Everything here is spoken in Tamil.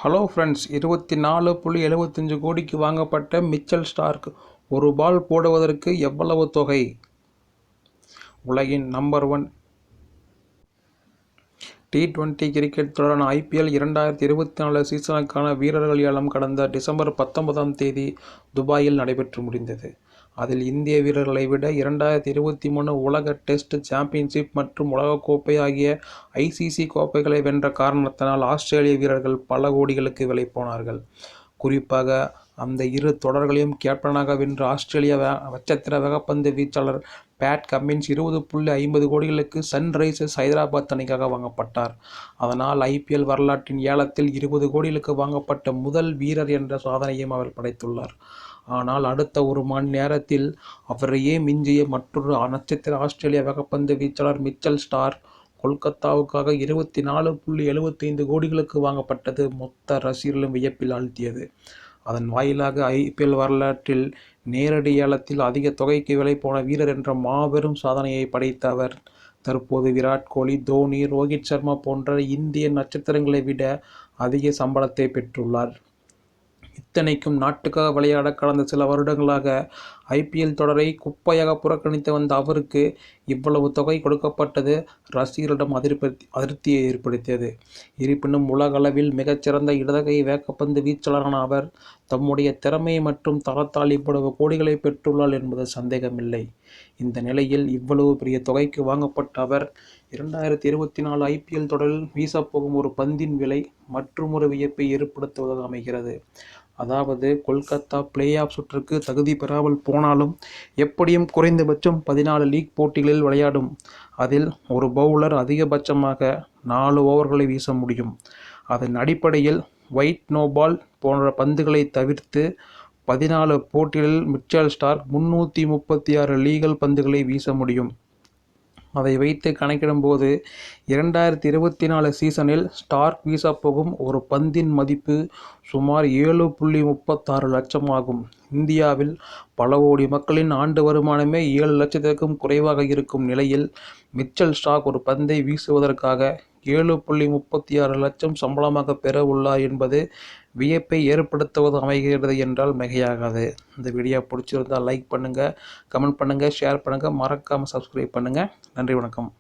ஹலோ ஃப்ரெண்ட்ஸ், 24.75 கோடிக்கு வாங்கப்பட்ட மிச்சல் ஸ்டார்க் ஒரு பால் போடுவதற்கு எவ்வளவு தொகை? உலகின் நம்பர் 1 T20 கிரிக்கெட் தொடரான IPL 2024 சீசனுக்கான வீரர்கள் ஏலம் கடந்த டிசம்பர் 19ஆம் தேதி துபாயில் நடைபெற்று முடிந்தது. அதில் இந்திய வீரர்களை விட 2023 உலக டெஸ்ட் சாம்பியன்ஷிப் மற்றும் உலகக்கோப்பை ஆகிய ICC கோப்பைகளை வென்ற காரணத்தினால் ஆஸ்திரேலிய வீரர்கள் பல கோடிகளுக்கு விலை போனார்கள். குறிப்பாக அந்த இரு தொடர்களையும் கேப்டனாக வென்ற ஆஸ்திரேலிய நட்சத்திர வேகப்பந்து வீச்சாளர் பேட் கம்மின்ஸ் 20.50 கோடிகளுக்கு சன்ரைசர்ஸ் ஹைதராபாத் அணிக்காக வாங்கப்பட்டார். அதனால் IPL வரலாற்றின் ஏலத்தில் 20 கோடிகளுக்கு வாங்கப்பட்ட முதல் வீரர் என்ற சாதனையும் அவர் படைத்துள்ளார். ஆனால் அடுத்த ஒரு மணி நேரத்தில் அவரையே மிஞ்சிய மற்றொரு நட்சத்திர ஆஸ்திரேலிய வேகப்பந்து வீச்சாளர் மிச்சல் ஸ்டார்க் கொல்கத்தாவுக்காக 24.75 கோடிகளுக்கு வாங்கப்பட்டது மொத்த ரசிகர்களும் வியப்பில் ஆழ்த்தியது. அதன் வாயிலாக IPL வரலாற்றில் நேரடி ஏலத்தில் அதிக தொகைக்கு விலை போன வீரர் என்ற மாபெரும் சாதனையை படைத்த அவர் தற்போது விராட் கோலி, தோனி, ரோஹித் சர்மா போன்ற இந்திய நட்சத்திரங்களை விட அதிக சம்பளத்தை பெற்றுள்ளார். இத்தனைக்கும் நாட்டுக்காக விளையாட கடந்த சில வருடங்களாக IPL தொடரை குப்பையாக புறக்கணித்து வந்த அவருக்கு இவ்வளவு தொகை கொடுக்கப்பட்டது ரசிகர்களிடம் அதிருப்தியை ஏற்படுத்தியது. இருப்பினும் உலக அளவில் மிகச்சிறந்த இடதுகை வேகப்பந்து வீச்சாளரான அவர் தம்முடைய திறமை மற்றும் தரத்தால் இவ்வளவு கோடிகளை பெற்றுள்ளார் என்பது சந்தேகமில்லை. இந்த நிலையில் இவ்வளவு பெரிய தொகைக்கு வாங்கப்பட்ட அவர் 2024 IPL தொடரில் வீசப்போகும் ஒரு பந்தின் விலை மற்றுமொரு வியப்பை ஏற்படுத்துவதாக அமைகிறது. அதாவது கொல்கத்தா பிளே ஆஃப் சுற்றுக்கு தகுதி பெறாமல் போனாலும் எப்படியும் குறைந்தபட்சம் 14 லீக் போட்டிகளில் விளையாடும். அதில் ஒரு பவுலர் அதிகபட்சமாக 4 ஓவர்களை வீச முடியும். அதன் அடிப்படையில் ஒயிட் நோ பால் போன்ற பந்துகளை தவிர்த்து 14 போட்டிகளில் மிச்சல் ஸ்டார்க் 336 லீகல் பந்துகளை வீச முடியும். அதை வைத்து கணக்கிடும்போது 2024 சீசனில் ஸ்டார்க் வீசப்போகும் ஒரு பந்தின் மதிப்பு சுமார் 7.36 லட்சம் ஆகும். இந்தியாவில் பல கோடி மக்களின் ஆண்டு வருமானமே 7 லட்சத்திற்கும் குறைவாக இருக்கும் நிலையில் மிச்சல் ஸ்டார்க் ஒரு பந்தை வீசுவதற்காக 7.36 லட்சம் சம்பளமாக பெற உள்ளார் என்பது வியப்பை ஏற்படுத்துவது அமைகிறது என்றால் மிகையாகாது. இந்த வீடியோ பிடிச்சிருந்தால் லைக் பண்ணுங்கள், கமெண்ட் பண்ணுங்கள், ஷேர் பண்ணுங்கள், மறக்காமல் சப்ஸ்கிரைப் பண்ணுங்கள். நன்றி, வணக்கம்.